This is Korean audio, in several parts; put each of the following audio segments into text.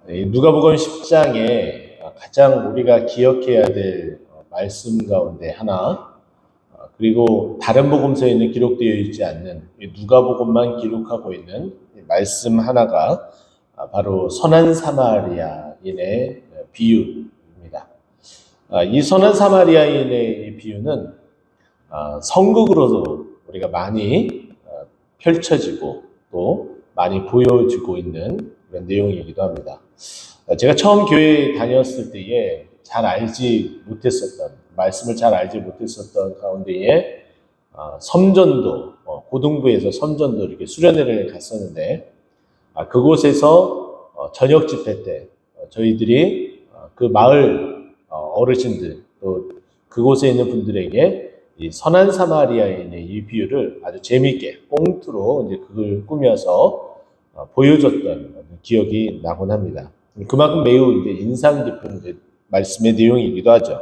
이 누가복음 10장에 가장 우리가 기억해야 될 말씀 가운데 하나, 그리고 다른 복음서에는 기록되어 있지 않는 누가복음만 기록하고 있는 말씀 하나가 바로 선한 사마리아인의 비유입니다. 이 선한 사마리아인의 이 비유는 성극으로도 우리가 많이 펼쳐지고 또 많이 보여지고 있는 그런 내용이기도 합니다. 제가 처음 교회에 다녔을 때에 잘 알지 못했었던, 말씀을 잘 알지 못했었던 가운데에 섬전도, 고등부에서 섬전도 이렇게 수련회를 갔었는데, 그곳에서 저녁 집회 때 저희들이 그 마을 어르신들 또 그곳에 있는 분들에게 이 선한 사마리아인의 이 비유를 아주 재미있게 꽁트로 이제 그걸 꾸며서 보여줬던 기억이 나곤 합니다. 그만큼 매우 이제 인상 깊은 이제 말씀의 내용이기도 하죠.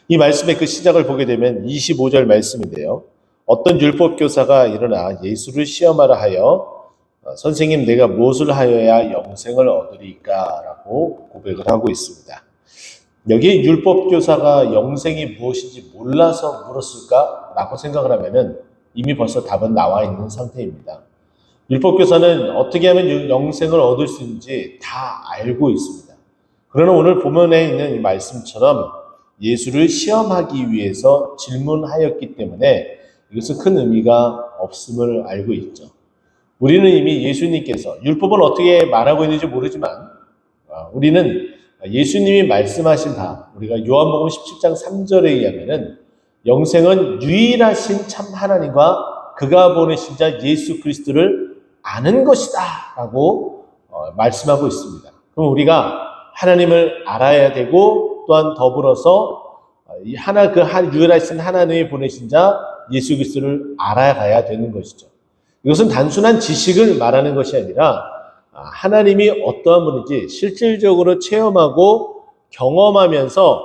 이 말씀의 그 시작을 보게 되면 25절 말씀인데요. 어떤 율법 교사가 일어나 예수를 시험하라 하여 선생님 내가 무엇을 하여야 영생을 얻으리까? 라고 고백을 하고 있습니다. 여기 율법 교사가 영생이 무엇인지 몰라서 물었을까? 라고 생각을 하면은 이미 벌써 답은 나와 있는 상태입니다. 율법 교사는 어떻게 하면 영생을 얻을 수 있는지 다 알고 있습니다. 그러나 오늘 본문에 있는 이 말씀처럼 예수를 시험하기 위해서 질문하였기 때문에 이것은 큰 의미가 없음을 알고 있죠. 우리는 이미 예수님께서 율법은 어떻게 말하고 있는지 모르지만 우리는 예수님이 말씀하신 바, 우리가 요한복음 17장 3절에 의하면은 영생은 유일하신 참 하나님과 그가 보내신 자 예수 그리스도를 아는 것이다 라고 말씀하고 있습니다. 그럼 우리가 하나님을 알아야 되고 또한 더불어서 유일하신 하나님이 보내신 자 예수 그리스도를 알아가야 되는 것이죠. 이것은 단순한 지식을 말하는 것이 아니라 하나님이 어떠한 분인지 실질적으로 체험하고 경험하면서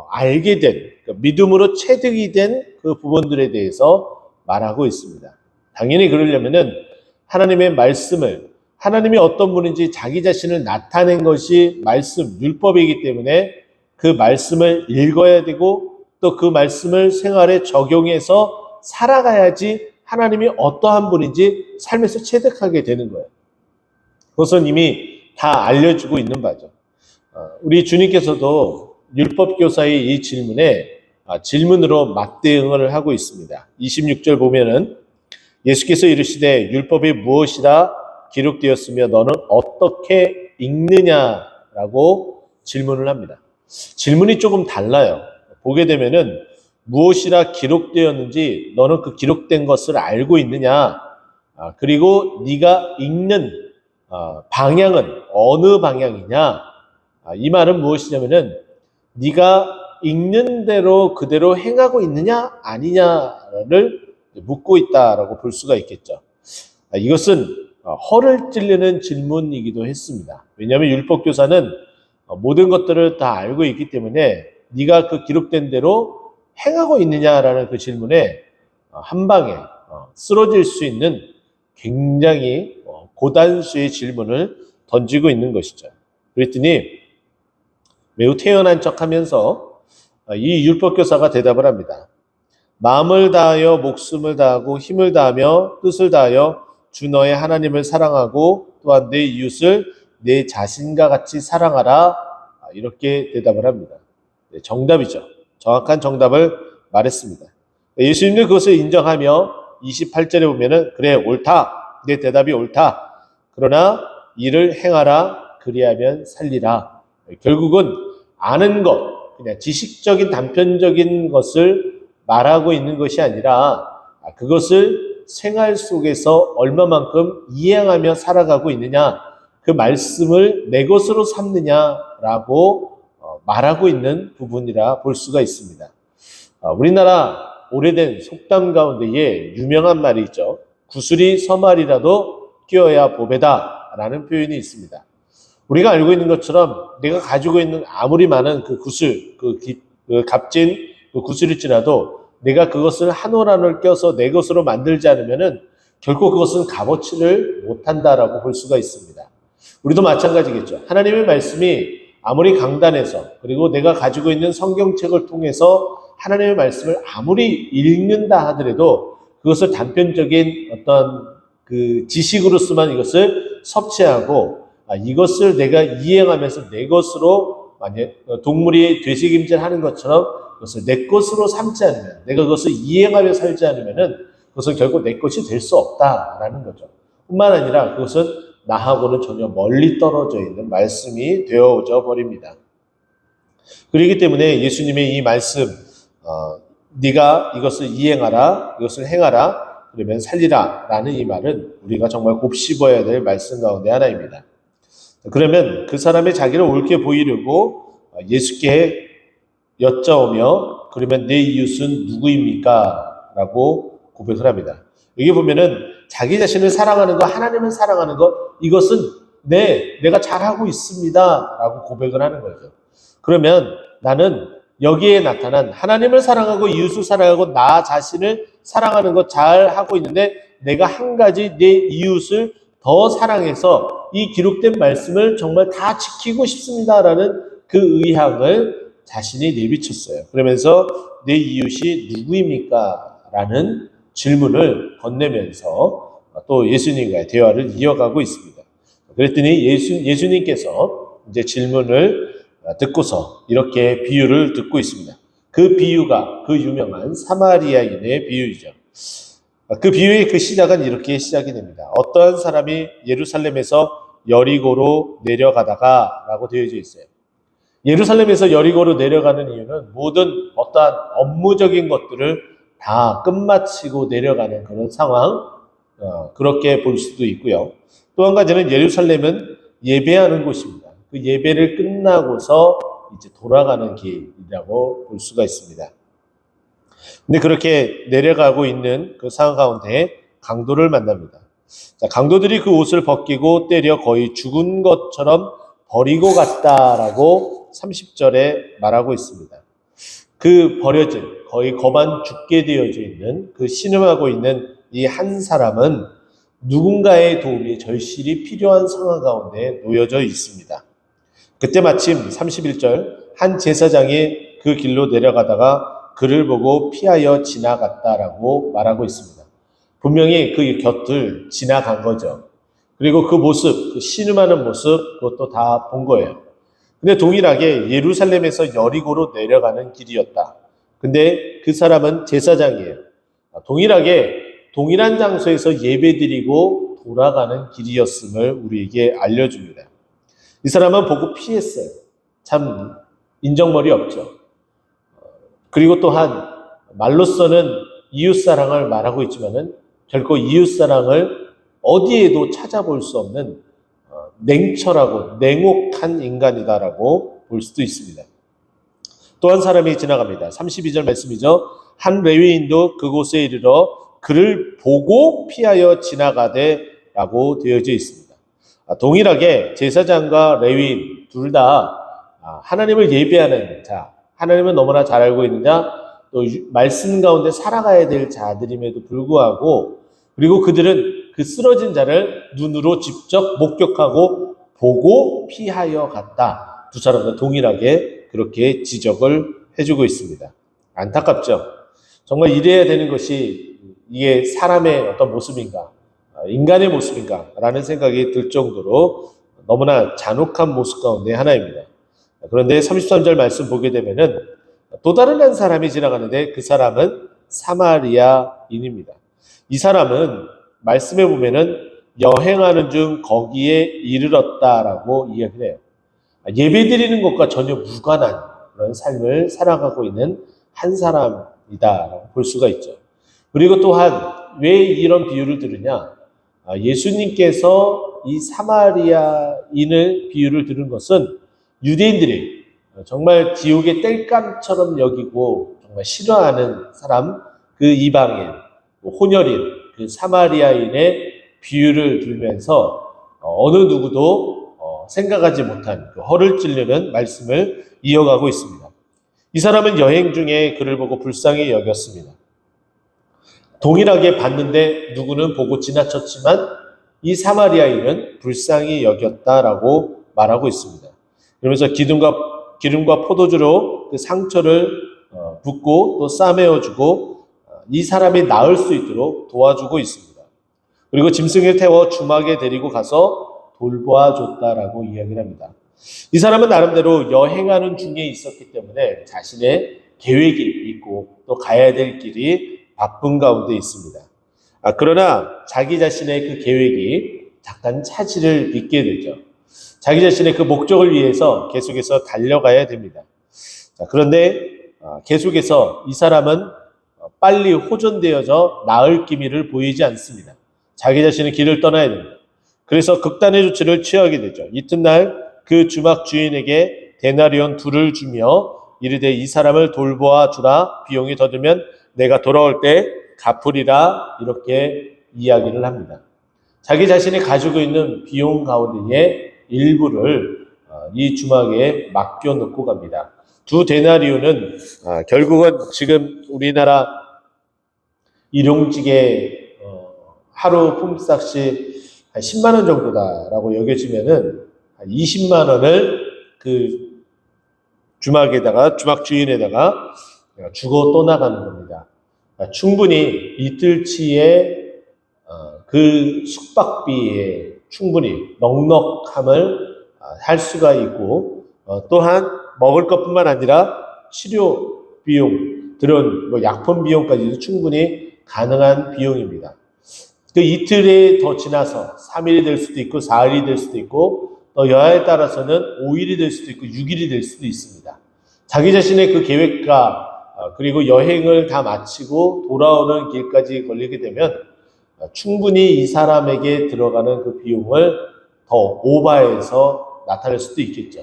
알게 된, 믿음으로 체득이 된 그 부분들에 대해서 말하고 있습니다. 당연히 그러려면은 하나님의 말씀을, 하나님이 어떤 분인지 자기 자신을 나타낸 것이 말씀, 율법이기 때문에 그 말씀을 읽어야 되고 또 그 말씀을 생활에 적용해서 살아가야지 하나님이 어떠한 분인지 삶에서 체득하게 되는 거예요. 그것은 이미 다 알려주고 있는 바죠. 우리 주님께서도 율법교사의 이 질문에 질문으로 맞대응을 하고 있습니다. 26절 보면은 예수께서 이르시되 율법이 무엇이라 기록되었으며 너는 어떻게 읽느냐라고 질문을 합니다. 질문이 조금 달라요. 보게 되면은 무엇이라 기록되었는지 너는 그 기록된 것을 알고 있느냐, 그리고 네가 읽는 방향은 어느 방향이냐, 이 말은 무엇이냐면은 네가 읽는 대로 그대로 행하고 있느냐 아니냐를 묻고 있다라고 볼 수가 있겠죠. 이것은 허를 찔리는 질문이기도 했습니다. 왜냐하면 율법교사는 모든 것들을 다 알고 있기 때문에 네가 그 기록된 대로 행하고 있느냐라는 그 질문에 한 방에 쓰러질 수 있는 굉장히 고단수의 질문을 던지고 있는 것이죠. 그랬더니 매우 태연한 척하면서 이 율법교사가 대답을 합니다. 마음을 다하여 목숨을 다하고 힘을 다하며 뜻을 다하여 주 너의 하나님을 사랑하고 또한 내 이웃을 내 자신과 같이 사랑하라. 이렇게 대답을 합니다. 정답이죠. 정확한 정답을 말했습니다. 예수님도 그것을 인정하며 28절에 보면은 그래 옳다. 내 대답이 옳다. 그러나 이를 행하라. 그리하면 살리라. 결국은 아는 것, 그냥 지식적인 단편적인 것을 말하고 있는 것이 아니라 그것을 생활 속에서 얼마만큼 이행하며 살아가고 있느냐, 그 말씀을 내 것으로 삼느냐라고 말하고 있는 부분이라 볼 수가 있습니다. 우리나라 오래된 속담 가운데에 유명한 말이 있죠. 구슬이 서말이라도 끼어야 보배다 라는 표현이 있습니다. 우리가 알고 있는 것처럼 내가 가지고 있는 아무리 많은 그 구슬, 그 값진 그 구슬일지라도 내가 그것을 한 올 한 올 껴서 내 것으로 만들지 않으면은 결코 그것은 값어치를 못한다라고 볼 수가 있습니다. 우리도 마찬가지겠죠. 하나님의 말씀이 아무리 강단해서 그리고 내가 가지고 있는 성경책을 통해서 하나님의 말씀을 아무리 읽는다 하더라도 그것을 단편적인 어떤 그 지식으로서만 이것을 섭취하고 이것을 내가 이행하면서 내 것으로 만약 동물이 되새김질하는 것처럼 그것을 내 것으로 삼지 않으면 내가 그것을 이행하며 살지 않으면은 그것은 결국 내 것이 될 수 없다라는 거죠. 뿐만 아니라 그것은 나하고는 전혀 멀리 떨어져 있는 말씀이 되어져 버립니다. 그렇기 때문에 예수님의 이 말씀, 네가 이것을 이행하라, 이것을 행하라, 그러면 살리라 라는 이 말은 우리가 정말 곱씹어야 될 말씀 가운데 하나입니다. 그러면 그 사람이 자기를 옳게 보이려고 예수께 여짜오며 그러면 내 이웃은 누구입니까? 라고 고백을 합니다. 여기 보면은 자기 자신을 사랑하는 것, 하나님을 사랑하는 것, 이것은 내가 잘하고 있습니다 라고 고백을 하는 거죠. 그러면 나는 여기에 나타난 하나님을 사랑하고 이웃을 사랑하고 나 자신을 사랑하는 것 잘하고 있는데 내가 한 가지 내 이웃을 더 사랑해서 이 기록된 말씀을 정말 다 지키고 싶습니다라는 그 의향을 자신이 내비쳤어요. 그러면서 내 이웃이 누구입니까? 라는 질문을 건네면서 또 예수님과의 대화를 이어가고 있습니다. 그랬더니 예수님께서 이제 질문을 듣고서 이렇게 비유를 듣고 있습니다. 그 비유가 그 유명한 사마리아인의 비유이죠. 그 비유의 그 시작은 이렇게 시작이 됩니다. 어떠한 사람이 예루살렘에서 여리고로 내려가다가 라고 되어져 있어요. 예루살렘에서 여리고로 내려가는 이유는 모든 어떠한 업무적인 것들을 다 끝마치고 내려가는 그런 상황, 그렇게 볼 수도 있고요. 또 한 가지는 예루살렘은 예배하는 곳입니다. 그 예배를 끝나고서 이제 돌아가는 길이라고 볼 수가 있습니다. 근데 그렇게 내려가고 있는 그 상황 가운데 강도를 만납니다. 자, 강도들이 그 옷을 벗기고 때려 거의 죽은 것처럼 버리고 갔다라고 30절에 말하고 있습니다. 그 버려진 거의 거반 죽게 되어져 있는 그 신음하고 있는 이 한 사람은 누군가의 도움이 절실히 필요한 상황 가운데 놓여져 있습니다. 그때 마침 31절 한 제사장이 그 길로 내려가다가 그를 보고 피하여 지나갔다라고 말하고 있습니다. 분명히 그 곁을 지나간 거죠. 그리고 그 모습, 그 신음하는 모습 그것도 다 본 거예요. 근데 동일하게 예루살렘에서 여리고로 내려가는 길이었다. 근데 그 사람은 제사장이에요. 동일하게 동일한 장소에서 예배드리고 돌아가는 길이었음을 우리에게 알려줍니다. 이 사람은 보고 피했어요. 참 인정머리 없죠. 그리고 또한 말로서는 이웃사랑을 말하고 있지만은 결코 이웃사랑을 어디에도 찾아볼 수 없는 냉철하고 냉혹한 인간이다라고 볼 수도 있습니다. 또 한 사람이 지나갑니다. 32절 말씀이죠. 한 레위인도 그곳에 이르러 그를 보고 피하여 지나가되 라고 되어져 있습니다. 동일하게 제사장과 레위인 둘 다 하나님을 예배하는 자, 하나님은 너무나 잘 알고 있는 자, 또 말씀 가운데 살아가야 될 자들임에도 불구하고 그리고 그들은 그 쓰러진 자를 눈으로 직접 목격하고 보고 피하여 갔다. 두 사람 다 동일하게 그렇게 지적을 해주고 있습니다. 안타깝죠. 정말 이래야 되는 것이 이게 사람의 어떤 모습인가, 인간의 모습인가 라는 생각이 들 정도로 너무나 잔혹한 모습 가운데 하나입니다. 그런데 33절 말씀 보게 되면은 또 다른 한 사람이 지나가는데 그 사람은 사마리아인입니다. 이 사람은 말씀에 보면은 여행하는 중 거기에 이르렀다라고 이야기를 해요. 예배드리는 것과 전혀 무관한 그런 삶을 살아가고 있는 한 사람이다라고 볼 수가 있죠. 그리고 또한 왜 이런 비유를 들으냐? 예수님께서 이 사마리아인을 비유를 들은 것은 유대인들이 정말 지옥의 땔감처럼 여기고 정말 싫어하는 사람, 그 이방인, 혼혈인, 그 사마리아인의 비유를 들면서 어느 누구도 생각하지 못한 그 허를 찌르는 말씀을 이어가고 있습니다. 이 사람은 여행 중에 그를 보고 불쌍히 여겼습니다. 동일하게 봤는데 누구는 보고 지나쳤지만 이 사마리아인은 불쌍히 여겼다라고 말하고 있습니다. 그러면서 기름과 포도주로 그 상처를 붓고 또 싸매어주고 이 사람이 나을 수 있도록 도와주고 있습니다. 그리고 짐승을 태워 주막에 데리고 가서 돌보아줬다라고 이야기를 합니다. 이 사람은 나름대로 여행하는 중에 있었기 때문에 자신의 계획이 있고 또 가야 될 길이 바쁜 가운데 있습니다. 그러나 자기 자신의 그 계획이 잠깐 차질을 빚게 되죠. 자기 자신의 그 목적을 위해서 계속해서 달려가야 됩니다. 그런데 계속해서 이 사람은 빨리 호전되어져 나을 기미를 보이지 않습니다. 자기 자신의 길을 떠나야 됩니다. 그래서 극단의 조치를 취하게 되죠. 이튿날 그 주막 주인에게 데나리온 2를 주며 이르되 이 사람을 돌보아 주라. 비용이 더 들면 내가 돌아올 때 갚으리라. 이렇게 이야기를 합니다. 자기 자신이 가지고 있는 비용 가운데의 일부를 이 주막에 맡겨놓고 갑니다. 2 데나리온은 결국은 지금 우리나라 일용직의 하루 품삯이 한 10만 원 정도다라고 여겨지면은 20만 원을 그 주막 주인에다가 주고 떠나가는 겁니다. 충분히 이틀치의 그 숙박비에 충분히 넉넉함을 할 수가 있고 또한 먹을 것뿐만 아니라 치료 비용, 그런 약품 비용까지도 충분히 가능한 비용입니다. 그 이틀에 더 지나서 3일이 될 수도 있고 4일이 될 수도 있고 또 여하에 따라서는 5일이 될 수도 있고 6일이 될 수도 있습니다. 자기 자신의 그 계획과 그리고 여행을 다 마치고 돌아오는 길까지 걸리게 되면 충분히 이 사람에게 들어가는 그 비용을 더 오버해서 나타낼 수도 있겠죠.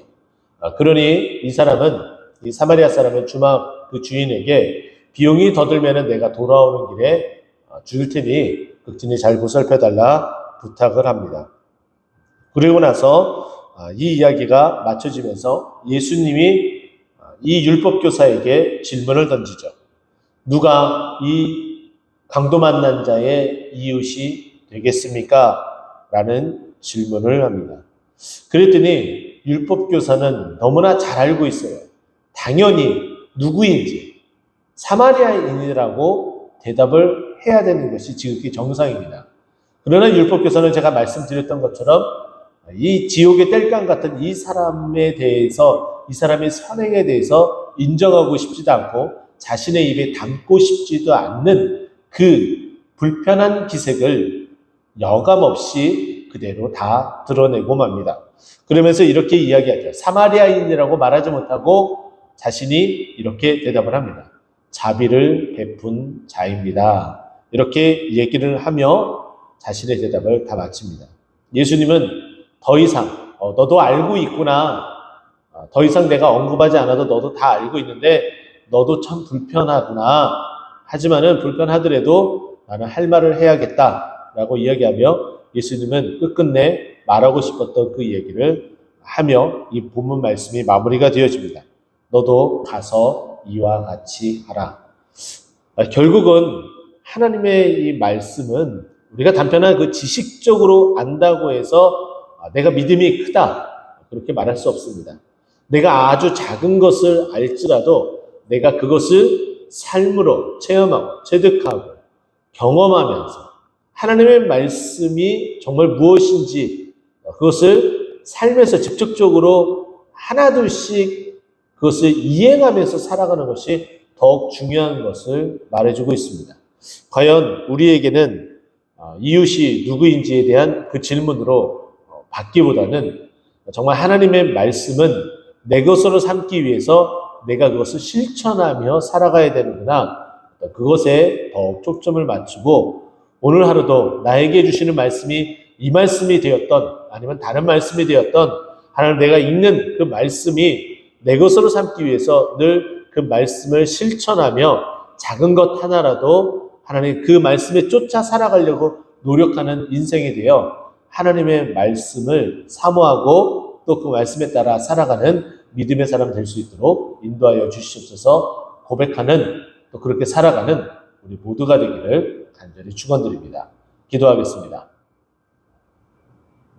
그러니 이 사람은, 이 사마리아 사람은 주막 그 주인에게 비용이 더 들면은 내가 돌아오는 길에 줄 테니 극진히 잘 보살펴달라 부탁을 합니다. 그리고 나서 이 이야기가 맞춰지면서 예수님이 이 율법교사에게 질문을 던지죠. 누가 이 강도 만난 자의 이웃이 되겠습니까? 라는 질문을 합니다. 그랬더니 율법교사는 너무나 잘 알고 있어요. 당연히 누구인지 사마리아인이라고 대답을 해야 되는 것이 지극히 정상입니다. 그러나 율법교사는 제가 말씀드렸던 것처럼 이 지옥의 땔감 같은 이 사람에 대해서, 이 사람의 선행에 대해서 인정하고 싶지도 않고 자신의 입에 담고 싶지도 않는 그 불편한 기색을 여감없이 그대로 다 드러내고 맙니다. 그러면서 이렇게 이야기하죠. 사마리아인이라고 말하지 못하고 자신이 이렇게 대답을 합니다. 자비를 베푼 자입니다. 이렇게 얘기를 하며 자신의 대답을 다 마칩니다. 예수님은 더 이상 너도 알고 있구나. 더 이상 내가 언급하지 않아도 너도 다 알고 있는데 너도 참 불편하구나. 하지만은 불편하더라도 나는 할 말을 해야겠다라고 이야기하며 예수님은 끝끝내 말하고 싶었던 그 얘기를 하며 이 본문 말씀이 마무리가 되어집니다. 너도 가서 이와 같이 하라. 결국은 하나님의 이 말씀은 우리가 단편한 그 지식적으로 안다고 해서 내가 믿음이 크다 그렇게 말할 수 없습니다. 내가 아주 작은 것을 알지라도 내가 그것을 삶으로 체험하고 체득하고 경험하면서 하나님의 말씀이 정말 무엇인지 그것을 삶에서 직접적으로 하나둘씩 그것을 이행하면서 살아가는 것이 더욱 중요한 것을 말해주고 있습니다. 과연 우리에게는 이웃이 누구인지에 대한 그 질문으로 받기보다는 정말 하나님의 말씀은 내 것으로 삼기 위해서 내가 그것을 실천하며 살아가야 되는구나. 그것에 더욱 초점을 맞추고 오늘 하루도 나에게 주시는 말씀이 이 말씀이 되었던 아니면 다른 말씀이 되었던 하나님 내가 읽는 그 말씀이 내 것으로 삼기 위해서 늘 그 말씀을 실천하며 작은 것 하나라도 하나님 그 말씀에 쫓아 살아가려고 노력하는 인생이 되어 하나님의 말씀을 사모하고 또 그 말씀에 따라 살아가는 믿음의 사람 될 수 있도록 인도하여 주시옵소서. 고백하는 또 그렇게 살아가는 우리 모두가 되기를 간절히 축원드립니다. 기도하겠습니다.